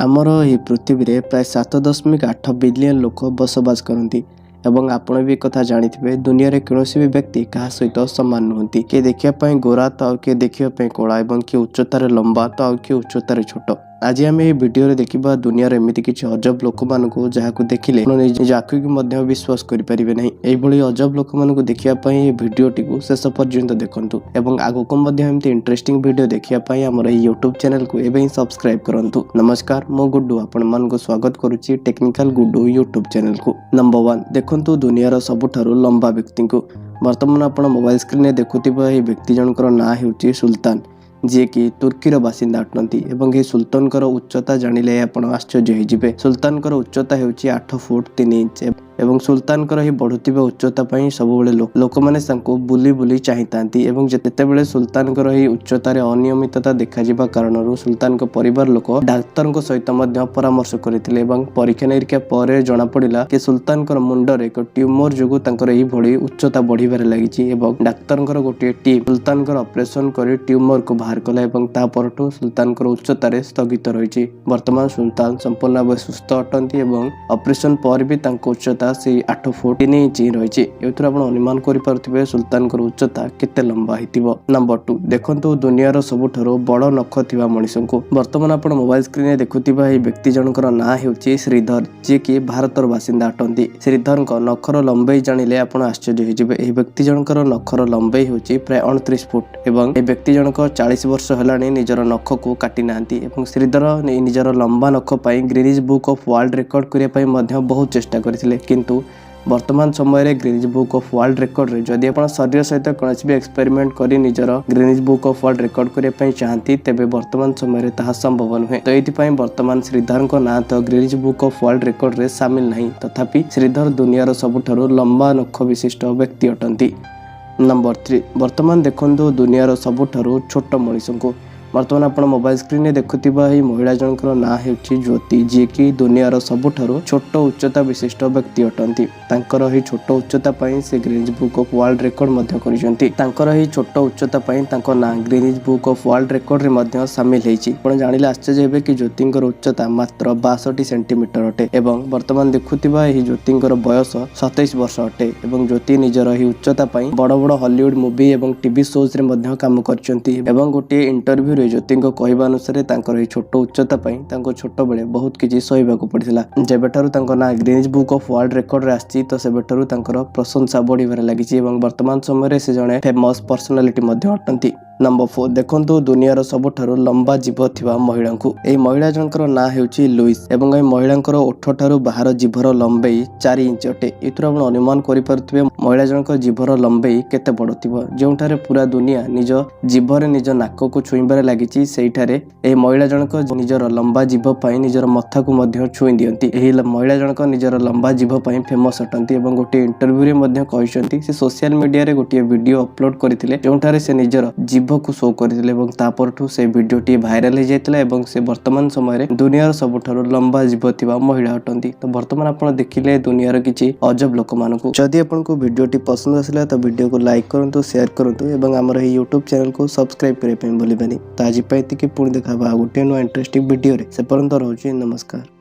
आमर यह पृथ्वी रे प्राय 7.8 बिलियन लोक बसवास करती एवं आपण भी कथा जानिथिबे दुनिया रे कौनसी भी व्यक्ति कहा सहित समान नुहंती। किए देखिया गोरा तो आउ किए देखिया कला एवं किए उच्चतार लंबा तो आउ किए उच्चतार छोट। आज आम ये भिडियो देखा दुनिया एमती किसी अजब लोक मानू जहाँ देखिले निज आखि को विश्वास करें ना। यही अजब लोक मानू देखापी भिडियोटी को शेष पर्यंत देखु एवं आगक इंटरेस्टिंग भिडियो देखापी आम यूट्यूब चैनल को एवं सब्सक्राइब करूँ। नमस्कार, मो गुड्डू आपण मानक स्वागत करुच्ची टेक्निकल गुड्डू यूट्यूब चैनल को। नंबर 1 देखु दुनिया सबुठारु लंबा व्यक्ति को। बर्तमान आप मोबाइल स्क्रीन में देखुवा यह व्यक्ति जनकर ना हो सुल्तान, जी कि तुर्कीर बासिंदा अटंती एवं यह सुल्तानकर उच्चता जानिले आपण आश्चर्य होइजिबे। सुल्तानकर उच्चता हेउची 8 फुट 3 इंच एवं सुल्तानकर ही बढ़ुतिबा उच्चता पई सबुबेले लोक माने सांको बुली बुली चाहितांती एवं जेतेबेले सुल्तानकर ही उच्चतार अनियमितता देखा जिबा कारणरू सुल्तानक परिवार लोक डाक्तरक सहित मध्य परामर्श करथिले एवं परीक्षा निरीक्षा पर जणा पड़िला कि सुल्तानकर मुंडरे एक ट्यूमर जोगु तांकर एही भली उच्चता बढ़िबारे लागिछि एवं डाक्तरकर गोटे टीम सुल्तानकर ऑपरेशन करी ट्यूमर को बाहर कला एवं ता परठू सुल्तानकर उच्चतारे स्थगित रहिछि। वर्तमान सुल्तान संपूर्ण भाव सुस्थ अटंती एवं ऑपरेशन पर भी तांको उच्चता से 8 फुट 3 इंच रही। एथुर आपण अनुमान करिपारुथिबे सुल्तानकर उच्चता केते लंबा हितिबो। नंबर 2 देखंतु दुनियार सबुठारो बड़ नख थिबा मनिषंको। वर्तमान आपण मोबाइल स्क्रीन रे देखुथिबा एही व्यक्ति जनकर ना हेउची श्रीधर, जे कि भारतर बासिंदा अटंती। श्रीधरक नखर लंबाई जानिले आपण आश्चर्य होइजिबे। एही व्यक्ति जनकर नखर लंबाई हेउची प्राय 29 फुट एवं एही व्यक्ति जनक 40 वर्ष हेलानी निजर नख को काटी नांती एवं श्रीधर निजर लंबा नख पई Guinness book of world record करिया पई मध्य बहुत चेष्टा करथिले, किंतु वर्तमान समय Guinness book of world record रे जदि आपण शरीर सहित कौनसी भी एक्सपेरिमेंट करी निजर Guinness book of world record करिया पई चाहती तेबे वर्तमान समय रे ताहा संभव नुहे। तो एथि पई वर्तमान श्रीधर को ना तो Guinness book of world record रे शामिल नहीं, तथापि श्रीधर दुनियार सबुठारु लंबा नख विशिष्ट व्यक्ति अटंती। नंबर 3 वर्तमान देखंतु दुनियार सबुठारु छोट मनिषंको। वर्तमान आपण मोबाइल स्क्रीन में देखुथिबा ही महिला जनकर ना हेउची ज्योति, जे कि दुनियार सबुठारु छोट उच्चता विशिष्ट व्यक्ति अटंती। तांकर ही छोट उच्चता पई से Guinness book of world record मध्य करिसंती। तांकर ही छोट उच्चता पई तांको ना Guinness book of world record रे मध्य शामिल हेछि। आपण जानिले आश्चर्य हेबे कि ज्योतिंकर उच्चता मात्र 62 सेंटीमीटर अटे एवं वर्तमान देखुथिबा ही ज्योतिंकर बयस 27 वर्ष अटे एवं ज्योति निजर ही उच्चता पई बड़ बड़ हॉलीवुड मूवी एवं टीवी शोज रे मध्य काम करचंती एवं गोटे इंटरव्यू ज्योतिंक कहवा अनुसार तांकर छोट उच्चता पई तांको छोट बेले बहुत किछि सहिबाकू पड़िथिला। जेबेठारु तांको ना Guinness book of world record रे आछि तो सेबेठारु तांकर प्रशंसा बढ़िबारे लागिछि एवं वर्तमान समय रे से जणे फेमस पर्सनालिटी मध्ये अटंती। नंबर 4 देखंतु दुनियार सबुठारु लंबा जीभ थिबा महिलांकु। एही महिला जनकर ना हेउची लुइस एवं एही महिलांकर ओठठारु बाहर जीभर लंबाई 4 इंच अटे। एथुर आपण अनुमान करि पारुथिबे महिला जनकर जीभर लंबाई केते बड़ थिबो। जेउठारे पूरा दुनिया निज जीभरे निज नाक को छुईबारे लागिछि सेहिठारे एही महिला जनक निजर लंबा जीभ पई निजर मथा को मध्ये छुई दियंती। एही महिला जनक निजर लंबा जीभ पई फेमस अटंती एवं गोटे इंटरव्यू रे मध्ये कहिसंती से सोशल मीडिया रे गोटे वीडियो अपलोड करथिले जेउठारे से निजर जीभ को शो करथिले एवं तापरठू से वीडियोटी भाइराल हो जाइतला एवं से वर्तमान समय दुनियार सबुठारु लंबा जीभ थिबा महिला अटंती। तो वर्तमान आपण देखिले दुनियार किछि अजब लोक मानकु। जदि आपनको वीडियोटी पसंद आसिला तो वीडियो को लाइक करंतु, शेयर करंतु एवं हमर ही यूट्यूब चैनल को सब्सक्राइब करे पे भूलिबानी। तो आज पई पुणी देखा गोटे नुआ इंटरेस्टिंग वीडियो रे। से पर्यंत रहउछि नमस्कार।